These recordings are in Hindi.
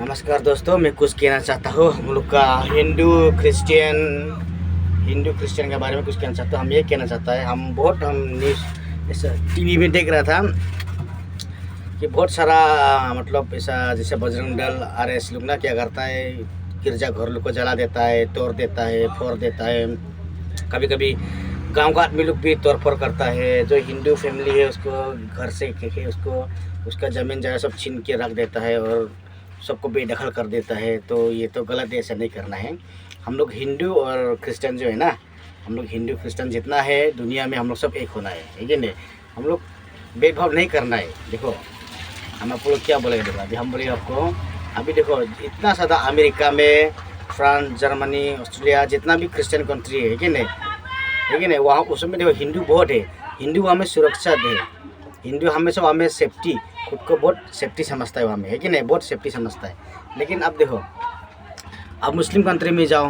नमस्कार दोस्तों, मैं कुछ कहना चाहता हूँ हम लोग का हिंदू क्रिश्चियन के बारे में कुछ कहना चाहता हूँ। हम ये कहना चाहता है, हम न्यूज़ ऐसा टीवी में देख रहा था कि बहुत सारा मतलब ऐसा जैसे बजरंग दल आरएस लोग ना क्या करता है, गिरजा घर लोग को जला देता है, तोड़ देता है, फोड़ देता है। कभी कभी गांव का आदमी लोग भी तोड़ फोड़ करता है। जो हिंदू फैमिली है उसको घर से उसको उसका ज़मीन जगह सब छीन के रख देता है और सबको बेदखल कर देता है। तो ये तो गलत है, ऐसा नहीं करना है। हम लोग हिंदू और क्रिश्चियन जो है ना, हम लोग हिंदू क्रिश्चियन जितना है दुनिया में हम लोग सब एक होना है, ठीक है नहीं। हम लोग भेदभाव नहीं करना है। देखो हम आपको लोग क्या बोलेंगे, देखो अभी हम बोलेंगे आपको, अभी देखो इतना ज़्यादा अमेरिका में, फ्रांस, जर्मनी, ऑस्ट्रेलिया जितना भी क्रिश्चियन कंट्री है कि नहीं, ठीक है नहीं, वहाँ उसमें देखो हिंदू बहुत है। हिंदू हमें सुरक्षा दे, हिंदू हमें सेफ्टी, खुद को बहुत सेफ्टी समझता है वहाँ में, है कि नहीं, बहुत सेफ्टी समझता है। लेकिन अब देखो अब मुस्लिम कंट्री में जाओ,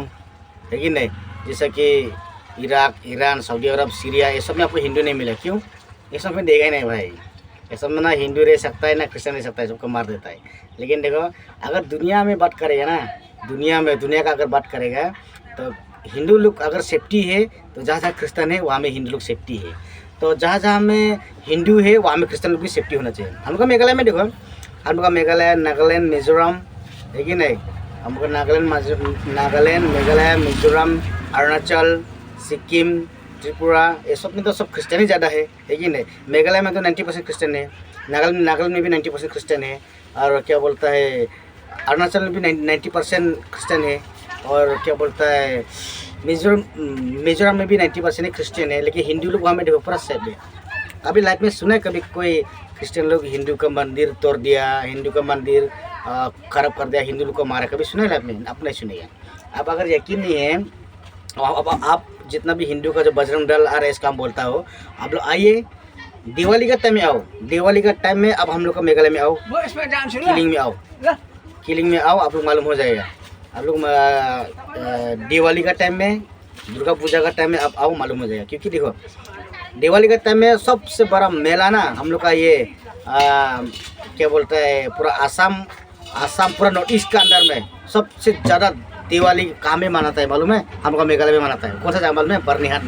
है कि नहीं, जैसे कि इराक, ईरान, सऊदी अरब, सीरिया, ये सब में आपको हिंदू नहीं मिला। क्यों? ये सब में देगा ही नहीं भाई। ये सब में ना हिंदू रह सकता है ना क्रिश्चियन रह सकता है, सबको मार देता है। लेकिन देखो अगर दुनिया में बात करेगा ना, दुनिया का अगर बात करेगा तो हिंदू लोग अगर सेफ्टी है तो जहाँ जहाँ क्रिश्चियन है वहाँ में हिंदू लोग सेफ्टी है। तो जहाँ जहाँ में हिंदू है वहाँ में क्रिश्चियन लोग भी सेफ्टी होना चाहिए। हम लोग का मेघालय में देखो, हम लोग का मेघालय, नागालैंड, मिजोरम, है कि नहीं, हम लोग नागालैंड, मेघालय, मिजोरम, अरुणाचल, सिक्किम, त्रिपुरा, ये सब में तो सब क्रिश्चियन ही ज़्यादा है कि नहीं। मेघालय में तो 90% क्रिश्चियन है, नागालैंड में भी 90% क्रिश्चियन है, और क्या बोलता है अरुणाचल में भी 90% क्रिश्चियन है, और क्या बोलता है मिजोरम में भी 90% है क्रिश्चियन है। लेकिन हिंदू लोग वहाँ में देखो पूरा सेफ है। अभी लाइफ में सुना है कभी कोई क्रिश्चियन लोग हिंदू का मंदिर तोड़ दिया, हिंदू का मंदिर खराब कर दिया, हिंदू लोग को मारा? कभी सुना है लाइफ में? आप नहीं सुनिए। अब अगर यकीन नहीं है, अब आप जितना भी हिंदू का जो बजरंग दल आरएस काम बोलता हो, आप लोग आइए, दिवाली का टाइम में आओ, दिवाली का टाइम में अब हम लोग का मेघालय में आओ, किलिंग में आओ, आप लोग मालूम हो जाएगा। आप लोग दिवाली का टाइम में, दुर्गा पूजा का टाइम में आप आओ, मालूम हो जाएगा। क्योंकि देखो दिवाली का टाइम में सबसे बड़ा मेला ना हम लोग का ये क्या बोलता है, पूरा आसाम पूरा नॉर्थ ईस्ट के अंदर में सबसे ज़्यादा दिवाली कहाँ में मनाता है मालूम है? हम लोग का मेघालय में मनाता है। कौन सा जगह मालूम है? बर्निहाट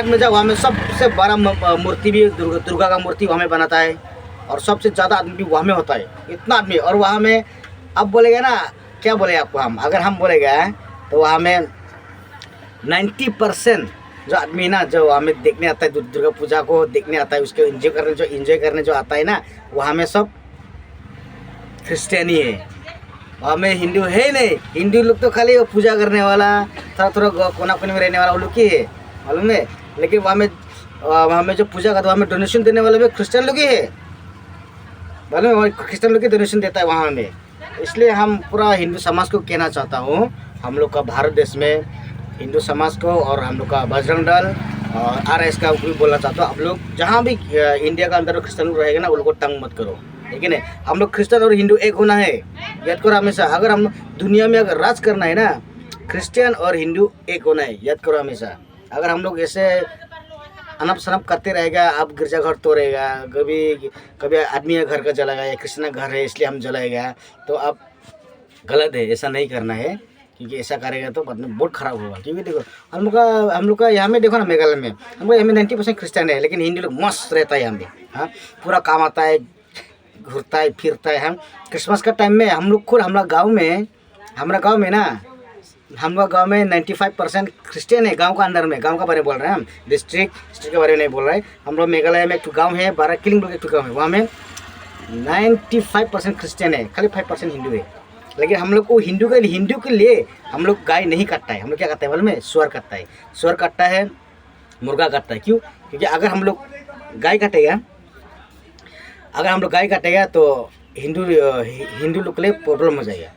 में जाओ, वहाँ में सबसे बड़ा मूर्ति भी दुर्गा का मूर्ति वहाँ में बनाता है, और सबसे ज़्यादा आदमी भी वहाँ में होता है, इतना आदमी। और वहाँ में अब बोलेगा ना, क्या बोले आपको, हम बोलेगा तो वहाँ में 90% जो आदमी ना जो हमें देखने आता है, दुर्गा पूजा को देखने आता है, उसके एंजॉय करने जो आता है ना, वहाँ में सब क्रिश्चियन ही है। वहाँ में हिंदू है ही नहीं। हिंदू लोग तो खाली पूजा करने वाला, थोड़ा कोना कोने में रहने वाला वो लोग ही है, मालूम है। लेकिन वहाँ में जो पूजा करता है, वहाँ में डोनेशन देने वाले भी क्रिश्चियन लोग ही है, मालूम है। क्रिश्चियन लोग ही डोनेशन देता है वहाँ में। इसलिए हम पूरा हिंदू समाज को कहना चाहता हूँ, हम लोग का भारत देश में हिंदू समाज को और हम लोग का बजरंग दल और आरएस का भी बोलना चाहता हूँ, आप लोग जहाँ भी इंडिया का अंदर क्रिश्चियन लोग रहेगा ना, उन लोग को तंग मत करो, ठीक है ना। हम लोग क्रिश्चियन और हिंदू एक होना है, याद करो हमेशा। अगर हम दुनिया में अगर राज करना है ना, क्रिश्चियन और हिंदू एक होना है, याद करो हमेशा। अगर हम लोग ऐसे अनप शनप करते रहेगा, आप गिरजाघर तोड़ेगा, कभी आदमी का घर का जलाएगा, या कृष्ण का घर है इसलिए हम जलाएगा, तो आप गलत है, ऐसा नहीं करना है। क्योंकि ऐसा करेगा तो बाद में बहुत खराब होगा। क्योंकि देखो हम लोग का यहाँ में देखो ना, मेघालय में हमको यहाँ में 90% क्रिश्चियन है, लेकिन हिंदू लोग मस्त रहता है यहाँ में। हाँ, पूरा काम आता है, घूरता है, फिरता है। हम क्रिसमस का टाइम में हम लोग खुद हमारा गाँव में ना, हम लोग गाँव में 95% क्रिश्चियन है। गांव का अंदर में, गांव का बारे में बोल रहे हैं हम, डिस्ट्रिक्ट के बारे में नहीं बोल रहे हैं। हम लोग मेघालय में एक गांव है, 12 किलिंग लोग एक गाँव है, वहाँ में 95% क्रिश्चियन है, खाली 5% हिंदू है। लेकिन हम लोग को हिंदू के लिए हम लोग गाय नहीं काटता है। हम लोग क्या करता है मालूम है? सुअर काटता है, मुर्गा काटता है। क्यों? क्योंकि अगर हम लोग गाय काटेगा तो हिंदू लोग के लिए प्रॉब्लम हो जाएगा,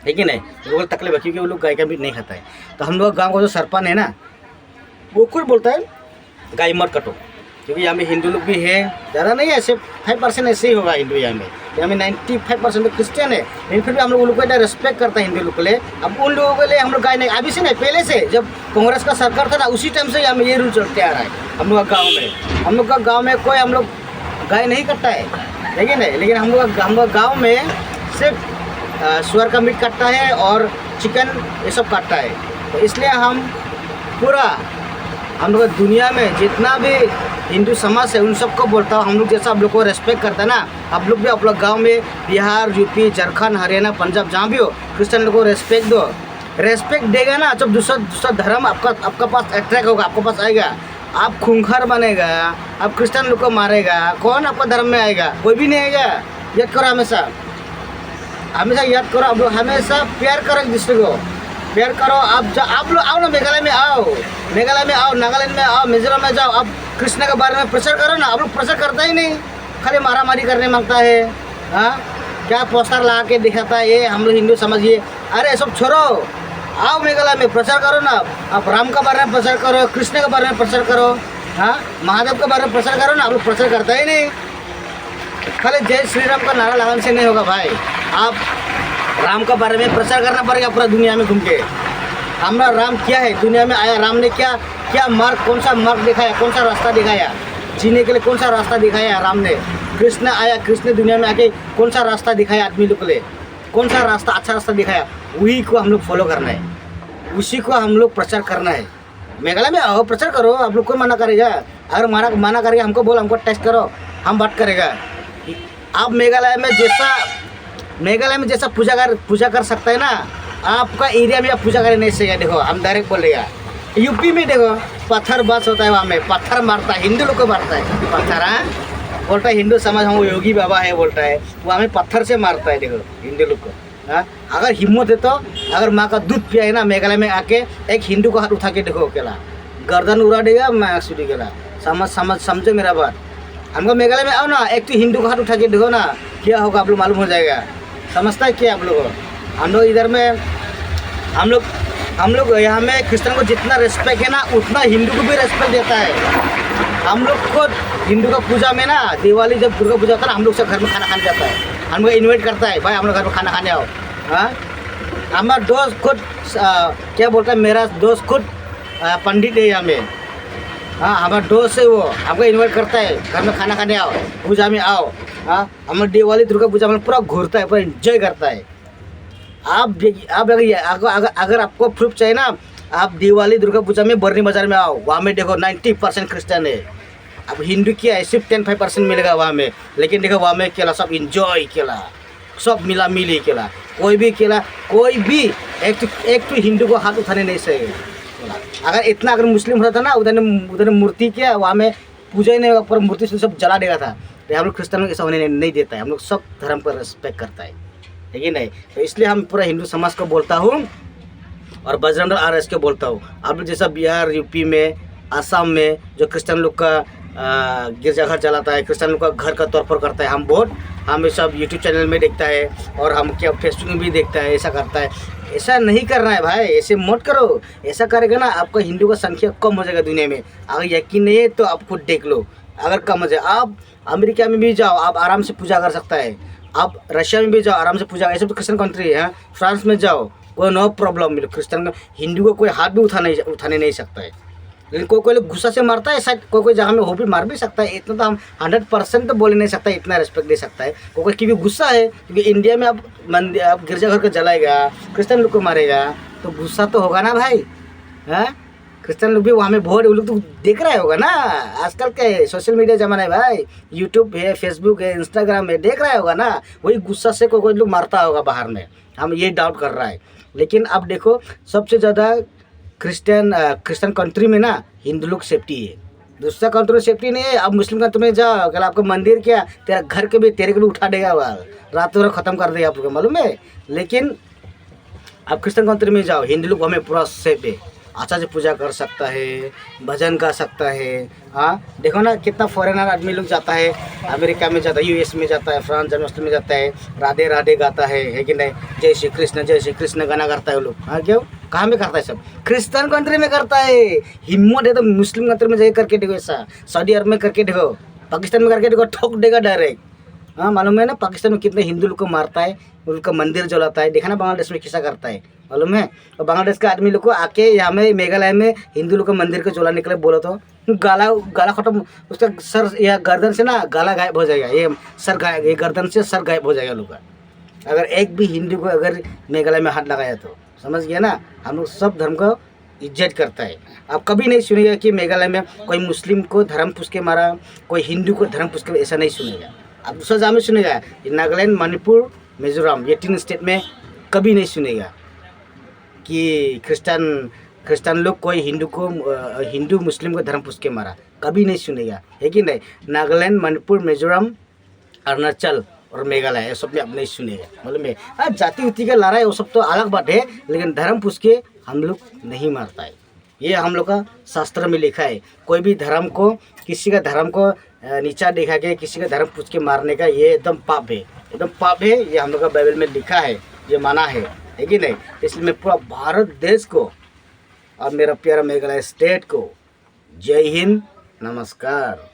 ठीक है नहीं, वो लोग तकलीफ है, क्योंकि वो लोग गाय का मीट नहीं खाता है। तो हम लोग गांव का जो सरपंच है ना, वो खुद बोलता है गाय मत काटो। क्योंकि यहाँ में हिंदू लोग भी है, ज़्यादा नहीं है, ऐसे 5% ऐसे ही होगा हिंदू। यहाँ में 95% तो क्रिश्चियन है, लेकिन फिर भी हम लोग को रेस्पेक्ट करता है हिंदू लोग के लिए। अब उन लोगों के लिए हम लोग गाय नहीं, अभी से नहीं, पहले से जब कांग्रेस का सरकार था ना, उसी टाइम से यहाँ में ये रूल चलते आ रहा है। हम लोग का गाँव में कोई हम लोग गाय नहीं काटता है, लेकिन हम लोग गाँव में सिर्फ सुअर का मीट काटता है और चिकन ये सब काटता है। तो इसलिए हम लोग दुनिया में जितना भी हिंदू समाज है उन सबको बोलता हूँ, हम लोग जैसा आप लोग को रेस्पेक्ट करता है ना, आप लोग भी आप लोग गाँव में बिहार, यूपी, झारखंड, हरियाणा, पंजाब जहाँ भी हो, क्रिश्चियन लोग को रेस्पेक्ट दो। रेस्पेक्ट देगा ना, जब दूसरा धर्म आपका पास अट्रैक्ट होगा, आपके पास आएगा, आप खूंखार बनेगा, आप क्रिश्चियन लोग को मारेगा, कौन आपका धर्म में आएगा? कोई भी नहीं आएगा। याद करो, हमेशा याद करो, आप लोग हमेशा प्यार करो एक दूसरे को, प्यार करो। आप लोग आओ ना, मेघालय में आओ, नागालैंड में आओ, मिजोरम में जाओ, आप कृष्ण के बारे में प्रचार करो ना। आप लोग प्रचार करता ही नहीं, खाली मारामारी करने मांगता है। हाँ, क्या पोस्टर ला के दिखाता है, ये हम लोग हिंदू समझिए। अरे सब छोड़ो, आओ मेघालय में प्रचार करो ना। आप राम के बारे में प्रचार करो, कृष्ण के बारे में प्रचार करो, हाँ, महादेव के बारे में प्रचार करो ना। आप लोग प्रचार करता ही नहीं, खाली जय श्री राम का नारा लगाने से नहीं होगा भाई। आप राम के बारे में प्रचार करना पड़ेगा पूरा दुनिया में घूम के। हमारा राम क्या है, दुनिया में आया, राम ने क्या मार्ग, कौन सा मार्ग दिखाया, कौन सा रास्ता दिखाया, जीने के लिए कौन सा रास्ता दिखाया राम ने। कृष्ण आया, कृष्ण दुनिया में आके कौन सा रास्ता दिखाया आदमी लोग के लिए, कौन सा रास्ता, अच्छा रास्ता दिखाया, वही को हम लोग फॉलो करना है, उसी को हम लोग प्रचार करना है। मेघालय में आओ, प्रचार करो, आप लोग कौन मना करेगा? अगर मना करेगा हमको बोल, हमको टेस्ट करो, हम बात करेगा। आप मेघालय में जैसा पूजा कर सकता है ना, आपका एरिया में आप पूजा कर नहीं सकेगा। देखो, हम डायरेक्ट बोलेगा, यूपी में देखो पत्थर बस होता है, वहाँ में पत्थर मारता है, हिंदू लोग को मारता है पत्थर। हाँ, बोलता है हिंदू समाज, हम योगी बाबा है बोलता है, वो हमें पत्थर से मारता है। देखो हिंदू लोग को, हाँ, अगर हिम्मत है तो अगर माँ का दूध पिया है ना, मेघालय में आके एक हिंदू को हाथ उठा के देखो, अकेला गर्दन उड़ा देगा, मैं सुधी गेला। समझो मेरा बात। हमको मेघालय में आओ ना, एक तो हिंदू को हाथ उठा के देखो ना, क्या होगा आप लोग मालूम हो जाएगा। समझता है क्या आप लोग? हम लोग इधर में हम लोग यहाँ में क्रिश्चियन को जितना रेस्पेक्ट है ना, उतना हिंदू को भी रेस्पेक्ट देता है। हम लोग को हिंदू का पूजा में ना, दिवाली जब दुर्गा पूजा होता है ना, हम लोग सब घर में खाना खाने जाता है, हम लोग इन्वाइट करता है, भाई हम लोग घर में खाना खाने आओ। हाँ, हमारा दोस्त खुद क्या बोलता है, मेरा दोस्त खुद पंडित है यहाँ में। हाँ, हमारा दोस्त है, वो हमको इन्वाइट करता है, घर में खाना खाने आओ, पूजा में आओ। हाँ, हमारा दिवाली दुर्गा पूजा में पूरा घूरता है, पूरा एंजॉय करता है। आप अगर आपको प्रूफ चाहिए ना, आप दिवाली दुर्गा पूजा में बरनी बाजार में आओ, वहाँ में देखो 90% क्रिश्चियन है। अब हिंदू क्या है, सिर्फ 10-5% मिलेगा वहाँ में, लेकिन देखो वहाँ में केला सब इंजॉय केला, सब मिला मिली केला, कोई भी एक तो हिंदू को हाथ उठाने नहीं सकेगा। अगर मुस्लिम होता था ना, उधर मूर्ति क्या वहाँ में पूजा ही नहीं होगा, पर मूर्ति से सब जला देगा था। तो हम लोग क्रिश्चियन ऐसा होने नहीं देता है, हम लोग सब धर्म पर रिस्पेक्ट करता है कि नहीं। तो इसलिए हम पूरा हिंदू समाज को बोलता हूँ और बजरंग दल RS को बोलता हूँ। आप लोग जैसा बिहार, यूपी में, आसाम में जो क्रिश्चियन लोग का गिरजाघर चलाता है, क्रिश्चियन लोग का घर का तौर पर करता है, हम सब यूट्यूब चैनल में देखता है और हम क्या फेसबुक में भी देखता है, ऐसा करता है। ऐसा नहीं करना है भाई, ऐसे मत करो। ऐसा करेगा ना, आपका हिंदू का संख्या कम हो जाएगा दुनिया में। अगर यकीन नहीं है तो आप खुद देख लो, अगर कम हो जाए। आप अमेरिका में भी जाओ, आप आराम से पूजा कर सकता है। आप रशिया में भी जाओ, आराम से पूजा, ऐसे तो क्रिश्चियन कंट्री है। फ्रांस में जाओ, कोई नो प्रॉब्लम। क्रिश्चियन हिंदू को कोई हाथ भी उठाने नहीं सकता है। लेकिन कोई लोग गुस्सा से मारता है, शायद कोई जगह में हो भी मार भी सकता है। इतना तो हम 100% तो बोल नहीं सकता, इतना रिस्पेक्ट दे सकता है। कोई की भी गुस्सा है, क्योंकि इंडिया में आप गिरजाघर को जलाएगा, क्रिश्चियन लोग को मारेगा, तो गुस्सा तो होगा ना भाई। हाँ, क्रिश्चियन लोग भी वहाँ में बहुत, वो लोग तो देख रहा होगा ना। आजकल के सोशल मीडिया जमाना है भाई, यूट्यूब है, फेसबुक है, इंस्टाग्राम है, देख रहा होगा ना। वही गुस्सा से कोई लोग मारता होगा बाहर में, हम ये डाउट कर रहा है। लेकिन अब देखो, सबसे ज़्यादा क्रिश्चियन कंट्री में ना हिंदू लोग सेफ्टी है, दूसरा कंट्री में सेफ्टी नहीं है। अब मुस्लिम कंट्री में जाओ, अगर आपको मंदिर क्या तेरा घर के भी तेरे को भी उठा देगा, रातों रात ख़त्म कर देगा, आपको मालूम है। लेकिन आप क्रिश्चियन कंट्री में जाओ, हिंदू लोग हमें पूरा सेफ है, अच्छा से पूजा कर सकता है, भजन गा सकता है। हाँ, देखो ना कितना फॉरेनर आदमी लोग जाता है, अमेरिका में जाता है, US में जाता है, फ्रांस जन्माष्टमी में जाता है, राधे राधे गाता है कि नहीं, जय श्री कृष्ण गाना करता है वो लोग। हाँ, क्यों, कहाँ में करता है? सब क्रिश्चियन कंट्री में करता है। हिम्मत है तो मुस्लिम कंट्री में जाकर करके देखो, ऐसा सऊदी अरब में करके देखो, पाकिस्तान में करके देखो, ठोक देगा डायरेक्ट। हाँ, मालूम है ना पाकिस्तान में कितने हिंदू लोग को मारता है, उनका मंदिर जलाता है। देखा ना बांग्लादेश में किसा करता है, मालूम है। और बांग्लादेश के आदमी लोग को आके यहाँ में मेघालय में हिंदू लोग को मंदिर को जलाने के लिए बोलो तो गाला खत्म, उसका सर या गर्दन से ना गाला गायब हो जाएगा, ये सर गायब, ये गर्दन से सर गायब हो जाएगा लोग का। अगर एक भी हिंदू को अगर मेघालय में हाथ लगाया तो समझ गया ना, हम लोग सब धर्म को इज्जत करता है। आप कभी नहीं सुनेगा कि मेघालय में कोई मुस्लिम को धर्म पूछ के मारा, कोई हिंदू को धर्म पूछ के, ऐसा नहीं सुनेगा। आप दूसरा जगह में सुनेगा, नागालैंड, मणिपुर, मिजोरम, ये 3 स्टेट में कभी नहीं सुनेगा कि क्रिस्चियन लोग कोई हिंदू मुस्लिम को धर्म पूछ के मारा, कभी नहीं सुनेगा, है कि नहीं। नागालैंड, मणिपुर, मिजोरम, अरुणाचल और मेघालय, ये सब में आप नहीं सुनेगा। मतलब में जाति उति का लड़ाई वो सब तो अलग बात है, लेकिन धर्म पूछ के हम लोग नहीं मारता है। ये हम लोग का शास्त्र में लिखा है। कोई भी धर्म को, किसी का धर्म को नीचा दिखा के किसी का धर्म पूछ के मारने का ये एकदम पाप है, एकदम पाप है। ये हम लोग का बाइबल में लिखा है, ये माना है कि नहीं। इसलिए मैं पूरा भारत देश को और मेरा प्यारा मेघालय स्टेट को जय हिंद, नमस्कार।